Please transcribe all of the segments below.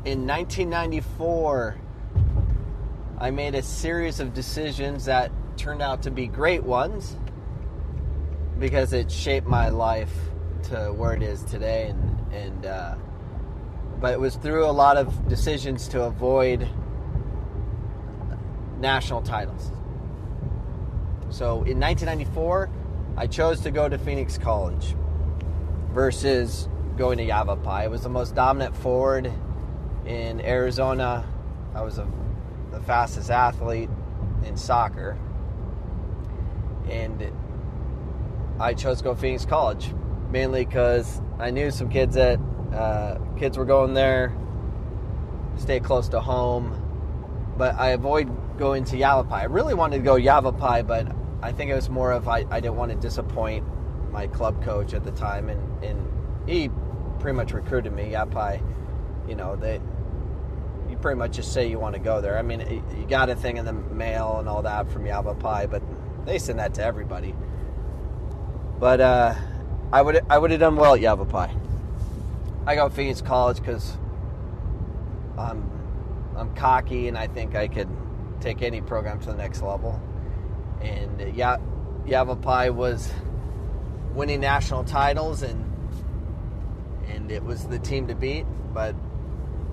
in 1994, I made a series of decisions that turned out to be great ones because it shaped my life to where it is today. But it was through a lot of decisions to avoid national titles. So in 1994, I chose to go to Phoenix College versus going to Yavapai. I was the most dominant forward in Arizona. I was the fastest athlete in soccer. And I chose to go to Phoenix College, mainly because I knew some kids that kids were going there, stay close to home. But I avoid going to Yavapai. I really wanted to go Yavapai, but I think it was more of I didn't want to disappoint my club coach at the time, and he pretty much recruited me. Yavapai, you pretty much just say you want to go there. I mean, you got a thing in the mail and all that from Yavapai, but they send that to everybody. But I would have done well at Yavapai. I go to Phoenix College because I'm cocky and I think I could take any program to the next level. And Yavapai was winning national titles, and it was the team to beat. But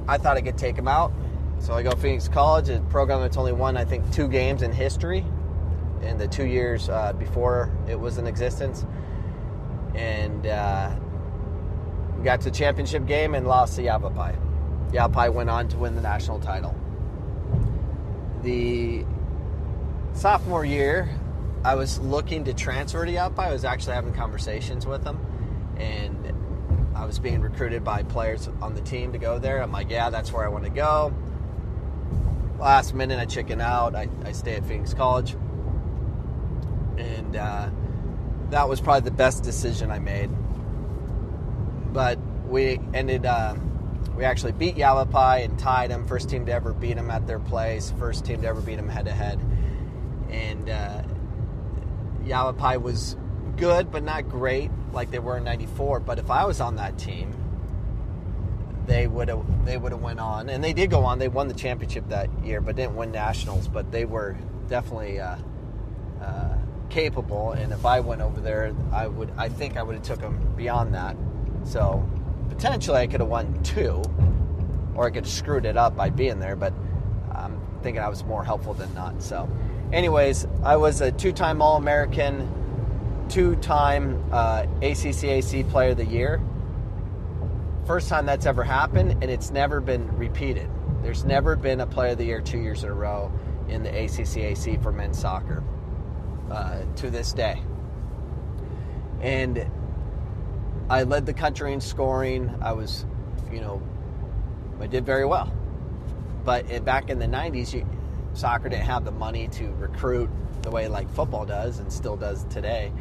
I thought I could take them out, so I go to Phoenix College, a program that's only won, I think, 2 games in history in the 2 years before it was in existence. And we got to the championship game and lost to Yavapai. Yavapai went on to win the national title. The sophomore year, I was looking to transfer to Yavapai. I was actually having conversations with them, and I was being recruited by players on the team to go there. I'm like, yeah, that's where I want to go. Last minute, I chicken out. I stay at Phoenix College, and that was probably the best decision I made. But we actually beat Yavapai and tied them. First team to ever beat them at their place. First team to ever beat them head-to-head. And Yavapai was good, but not great like they were in '94. But if I was on that team, they would have went on, and they did go on. They won the championship that year, but didn't win nationals. But they were definitely capable. And if I went over there, I think I would have took them beyond that. So potentially I could have won 2, or I could have screwed it up by being there. But I'm thinking I was more helpful than not. So, anyways, I was a 2-time All-American, 2-time ACCAC Player of the Year. First time that's ever happened, and it's never been repeated. There's never been a Player of the Year 2 years in a row in the ACCAC for men's soccer to this day. And I led the country in scoring. I did very well. But back in the 90s, soccer didn't have the money to recruit the way like football does and still does today.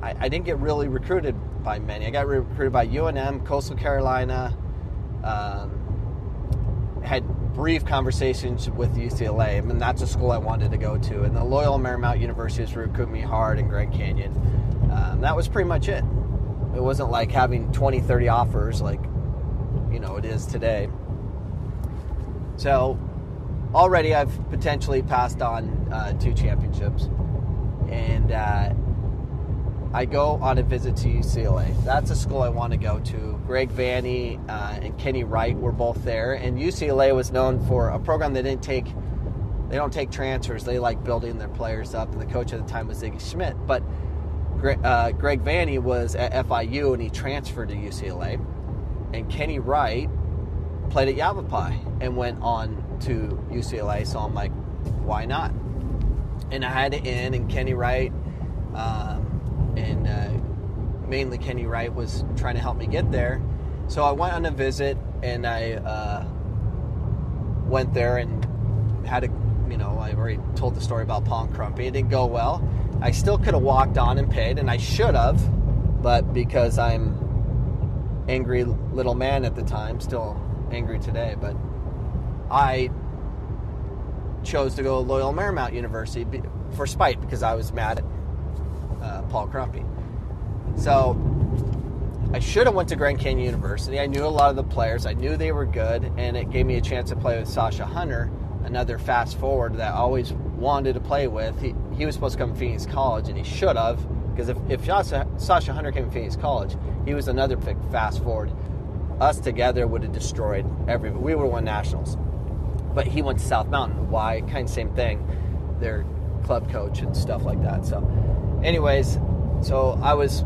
I didn't get really recruited by many. I got recruited by UNM, Coastal Carolina, had brief conversations with UCLA. I mean, that's a school I wanted to go to. And the Loyola Marymount University was recruiting me hard in Grand Canyon. That was pretty much it. It wasn't like having 20, 30 offers like, it is today. So already I've potentially passed on 2 championships. And I go on a visit to UCLA. That's a school I want to go to. Greg Vanney and Kenny Wright were both there. And UCLA was known for a program that they don't take transfers. They like building their players up. And the coach at the time was Ziggy Schmidt. But Greg Vanney was at FIU and he transferred to UCLA. And Kenny Wright played at Yavapai and went on to UCLA. So I'm like, why not? And I had it in, and Kenny Wright, mainly Kenny Wright was trying to help me get there. So I went on a visit, and I went there and had I already told the story about Paul Crumpy. It didn't go well. I still could have walked on and paid, and I should have, but because I'm angry little man at the time, still angry today, but I chose to go to Loyola Marymount University for spite because I was mad at Paul Crumpy. So I should have went to Grand Canyon University. I knew a lot of the players. I knew they were good, and it gave me a chance to play with Sasha Hunter, another fast forward that I always wanted to play with. He was supposed to come to Phoenix College, and he should have, because if Sasha Hunter came to Phoenix College, he was another pick fast forward. Us together would have destroyed everybody. We would have won nationals. But he went to South Mountain. Why? Kind of same thing. Their club coach and stuff like that. So anyways, so I was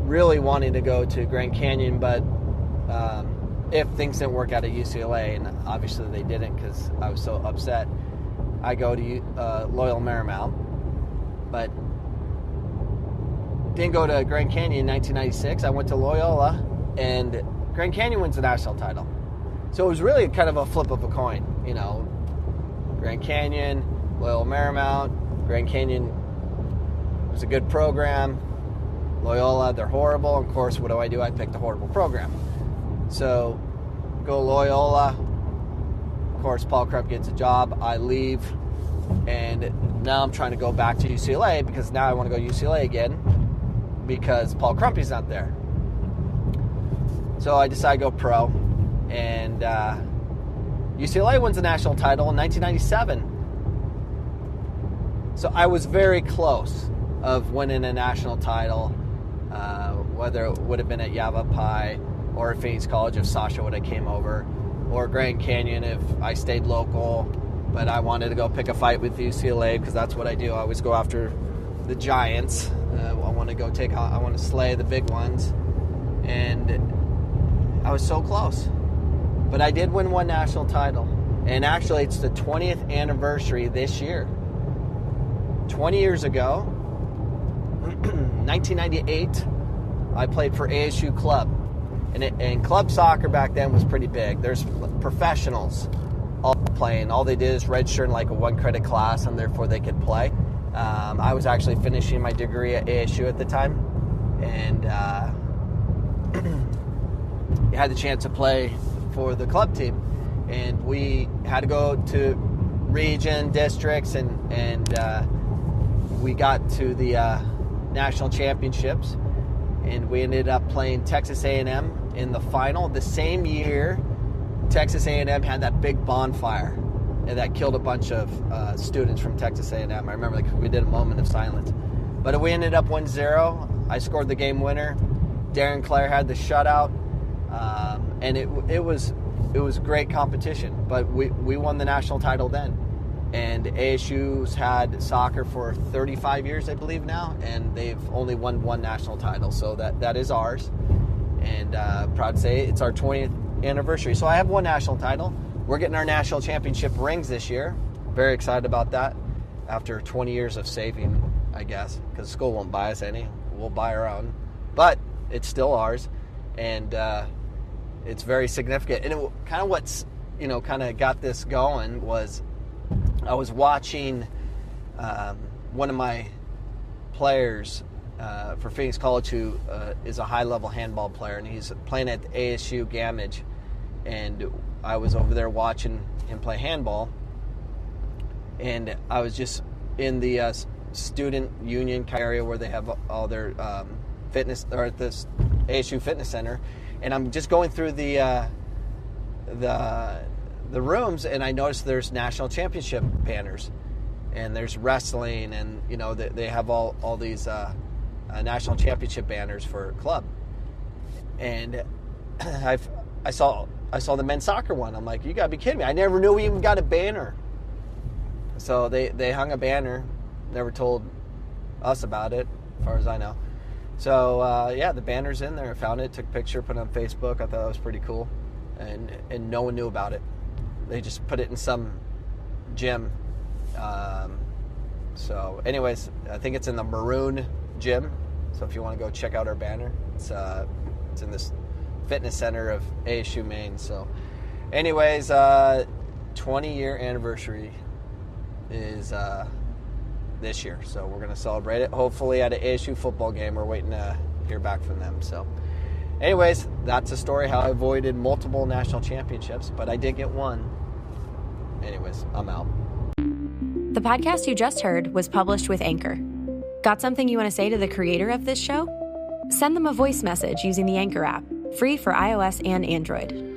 really wanting to go to Grand Canyon, but if things didn't work out at UCLA, and obviously they didn't because I was so upset, I go to Loyola Marymount, but didn't go to Grand Canyon in 1996. I went to Loyola, and Grand Canyon wins the national title. So it was really kind of a flip of a coin, you know. Grand Canyon, Loyola Marymount. Grand Canyon was a good program. Loyola, they're horrible. Of course, what do? I picked the horrible program. So, go Loyola. Of course, Paul Crump gets a job. I leave. And now I'm trying to go back to UCLA because now I want to go to UCLA again because Paul Crumpy's not there. So I decide to go pro. And UCLA wins the national title in 1997. So I was very close of winning a national title, whether it would have been at Yavapai or at Phoenix College if Sasha would have came over, or Grand Canyon if I stayed local. But I wanted to go pick a fight with UCLA because that's what I do. I always go after the giants. I want to slay the big ones. And I was so close. But I did win one national title. And actually, it's the 20th anniversary this year. 20 years ago, 1998, I played for ASU Club. And club soccer back then was pretty big. There's professionals all playing. All they did is register in like a one-credit class, and therefore they could play. I was actually finishing my degree at ASU at the time. And had the chance to play for the club team. And we had to go to region, districts, and we got to the national championships, and we ended up playing Texas A&M in the final. The same year, Texas A&M had that big bonfire and that killed a bunch of students from Texas A&M. I remember we did a moment of silence. But we ended up 1-0. I scored the game winner. Darren Clare had the shutout, and it was great competition. But we won the national title then. And ASU's had soccer for 35 years, I believe now, and they've only won one national title. So that is ours. And proud to say it's our 20th anniversary. So I have one national title. We're getting our national championship rings this year. Very excited about that. After 20 years of saving, I guess, because school won't buy us any. We'll buy our own. But it's still ours. And it's very significant. And kind of what's, kind of got this going was I was watching one of my players for Phoenix College who is a high-level handball player, and he's playing at the ASU Gamage. And I was over there watching him play handball, and I was just in the student union area where they have all their fitness, or at this ASU Fitness Center, and I'm just going through the rooms, and I noticed there's national championship banners, and there's wrestling, and they have all these national championship banners for club, and I saw the men's soccer one. I'm like, you gotta be kidding me! I never knew we even got a banner. So they hung a banner, never told us about it, as far as I know. So the banner's in there. I found it, took a picture, put it on Facebook. I thought that was pretty cool, and no one knew about it. They just put it in some gym. So anyways, I think it's in the Maroon Gym. So if you want to go check out our banner, it's in this fitness center of ASU Maine. So anyways, 20-year anniversary is this year. So we're going to celebrate it, hopefully at an ASU football game. We're waiting to hear back from them. So anyways, that's a story how I avoided multiple national championships, but I did get one. Anyways, I'm out. The podcast you just heard was published with Anchor. Got something you want to say to the creator of this show? Send them a voice message using the Anchor app, free for iOS and Android.